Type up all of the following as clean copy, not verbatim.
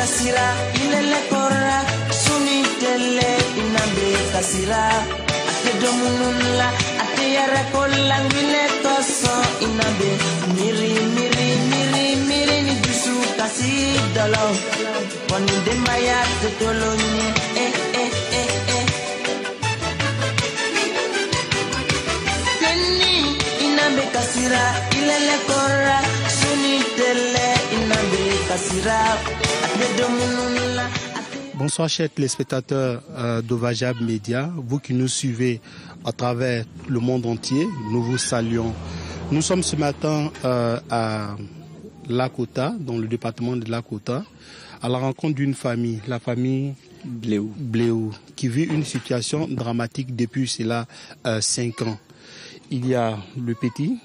kasira ilele kora suni tele inambe kasira ate domunula ate yara kolangile toso inambe miri miri miri miri ni dusu kasi dolo poni dembaya te tolonye teni inambe kasira ilele kora suni tele inambe kasira ate domunula. Bonsoir chers téléspectateurs d'Ovajab Média, vous qui nous suivez à travers le monde entier, nous vous saluons. Nous sommes ce matin à Lakota, dans le département de Lakota, à la rencontre d'une famille, la famille Bléou, qui vit une situation dramatique depuis cela 5 ans. Il y a le petit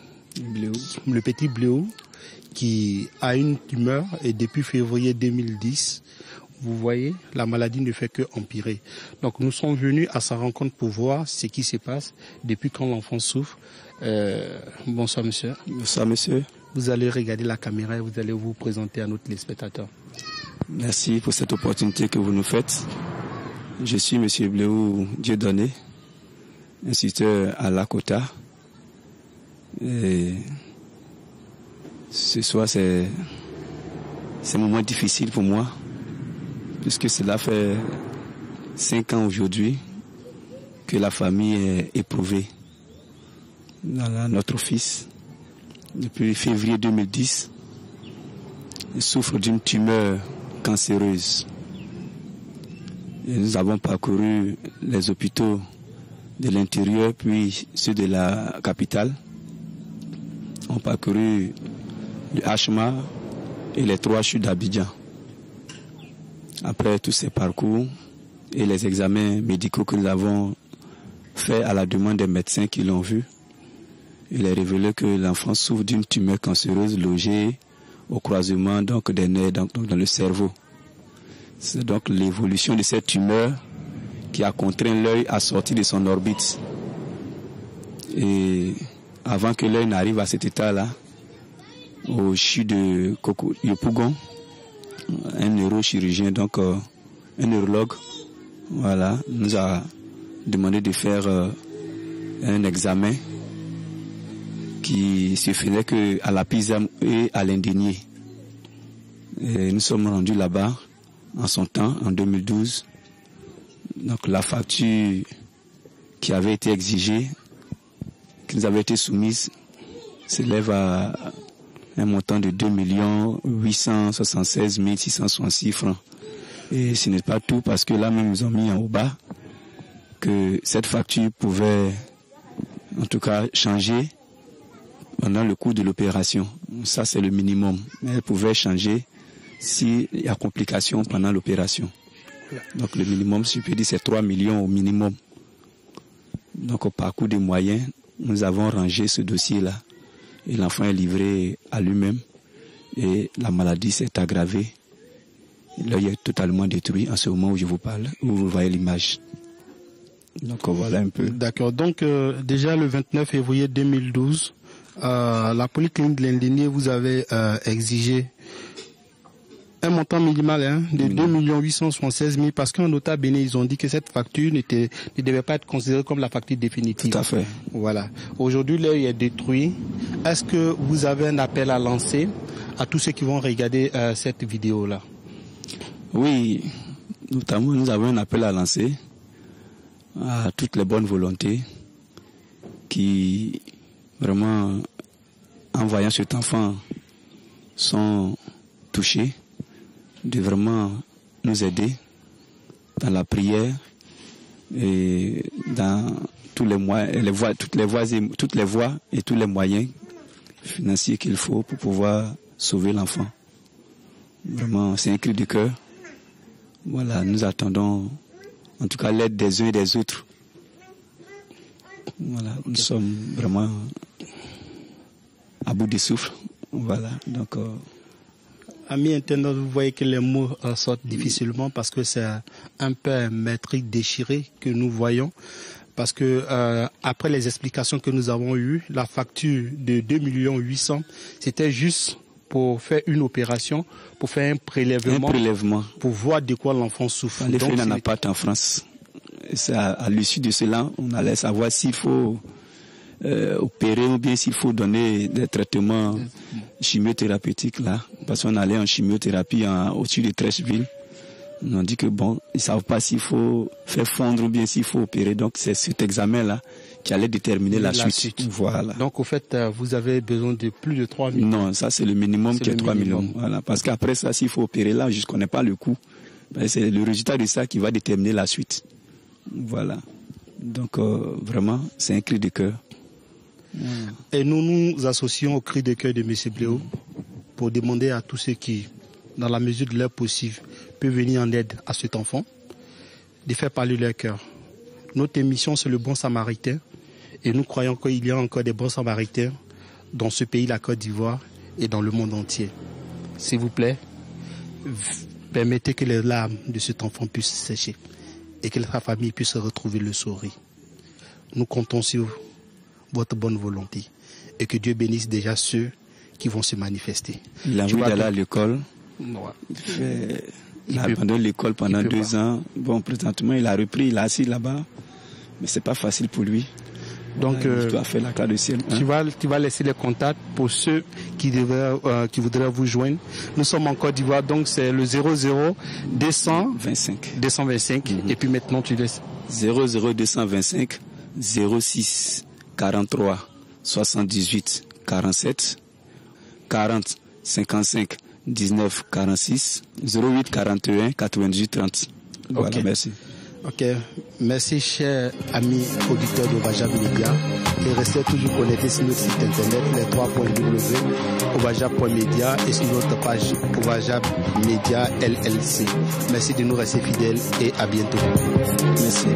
Bléou, qui a une tumeur et depuis février 2010, vous voyez, la maladie ne fait que empirer. Donc nous sommes venus à sa rencontre pour voir ce qui se passe depuis quand l'enfant souffre. Bonsoir monsieur. Bonsoir monsieur. Vous allez regarder la caméra et vous allez vous présenter à nos téléspectateurs. Merci pour cette opportunité que vous nous faites. Je suis monsieur Bléou Dieudonné, instituteur à Lakota. Et ce soir c'est un moment difficile pour moi, puisque cela fait 5 ans aujourd'hui que la famille est éprouvée. Notre fils, depuis février 2010, il souffre d'une tumeur cancéreuse. Et nous avons parcouru les hôpitaux de l'intérieur, puis ceux de la capitale. On a parcouru le HMA et les 3 chutes d'Abidjan. Après tous ces parcours et les examens médicaux que nous avons faits à la demande des médecins qui l'ont vu, il est révélé que l'enfant souffre d'une tumeur cancéreuse logée au croisement donc des nerfs dans le cerveau. C'est donc l'évolution de cette tumeur qui a contraint l'œil à sortir de son orbite. Et avant que l'œil n'arrive à cet état-là, au CHU de Yopougon, un neurochirurgien, donc un neurologue, voilà, nous a demandé de faire un examen qui se faisait que à la Pisam et à l'Indigné. Et nous sommes rendus là-bas en son temps, en 2012. Donc la facture qui avait été exigée, qui nous avait été soumise, s'élève à un montant de 2 876 666 francs. Et ce n'est pas tout, parce que là même ils ont mis en haut bas que cette facture pouvait en tout cas changer pendant le cours de l'opération. Ça c'est le minimum. Mais elle pouvait changer s'il y a complications pendant l'opération. Donc le minimum, si je peux dire, c'est 3 millions au minimum. Donc au parcours des moyens, nous avons rangé ce dossier-là. Et l'enfant est livré à lui-même. Et la maladie s'est aggravée. L'œil est totalement détruit en ce moment où je vous parle, où vous voyez l'image. Donc voilà un peu. D'accord. Donc déjà le 29 février 2012, la polyclinique de l'Indigné vous avait exigé un montant minimal de 2 876 000 parce qu'en nota bene, ils ont dit que cette facture ne devait pas être considérée comme la facture définitive. Tout à fait. Voilà. Aujourd'hui, l'œil est détruit. Est-ce que vous avez un appel à lancer à tous ceux qui vont regarder cette vidéo-là? Oui, notamment nous avons un appel à lancer à toutes les bonnes volontés qui, vraiment, en voyant cet enfant, sont touchés, de vraiment nous aider dans la prière et dans tous les moyens, toutes les voies et tous les moyens financiers qu'il faut pour pouvoir sauver l'enfant. Vraiment, c'est un cri du cœur. Voilà, nous attendons en tout cas l'aide des uns et des autres. Voilà, nous sommes vraiment à bout de souffle. Voilà, donc... Amis internautes, vous voyez que les mots sortent difficilement parce que c'est un peu un métrique déchiré que nous voyons. Parce que après les explications que nous avons eues, la facture de 2 800 000, c'était juste pour faire une opération, pour faire un prélèvement. Pour voir de quoi l'enfant souffre. Les faits n'en a pas en France. C'est à l'issue de cela, on allait savoir s'il faut opérer ou bien s'il faut donner des traitements chimiothérapeutiques là. Parce qu'on allait en chimiothérapie au-dessus de Trècheville. On a dit que bon, ils savent pas s'il faut faire fondre ou bien s'il faut opérer. Donc c'est cet examen-là qui allait déterminer la suite. Voilà. Donc au fait, vous avez besoin de plus de 3 millions. Non, ça c'est le minimum qui est 3 millions. Voilà. Parce qu'après ça, s'il faut opérer là, je ne connais pas le coût. C'est le résultat de ça qui va déterminer la suite. Voilà. Donc vraiment, c'est un cri de cœur. Et nous nous associons au cri de cœur de M. Bléau pour demander à tous ceux qui, dans la mesure de leur possible, peuvent venir en aide à cet enfant, de faire parler leur cœur. Notre émission, c'est le bon samaritain. Et nous croyons qu'il y a encore des bons samaritains dans ce pays, la Côte d'Ivoire, et dans le monde entier. S'il vous plaît, permettez que les larmes de cet enfant puissent sécher et que sa famille puisse retrouver le sourire. Nous comptons sur votre bonne volonté et que Dieu bénisse déjà ceux qui vont se manifester. Il a envie d'aller à l'école. Il a abandonné l'école pendant 2 ans. Bon, présentement, il a repris, il est assis là-bas. Mais c'est pas facile pour lui. Donc, il doit faire la classe de ciel. Tu vas laisser les contacts pour ceux qui voudraient vous joindre. Nous sommes en Côte d'Ivoire, donc c'est le 00 225. Et puis maintenant, tu laisses 00 225 06 43 78 47 40 55 19 46 08 41 98 30. Voilà, okay. Merci. Ok, merci chers amis auditeurs d'Ovajab Media et restez toujours connectés sur notre site internet les 3.w.ovajab.media et sur notre page Ovajab Media LLC. Merci de nous rester fidèles et à bientôt. Merci.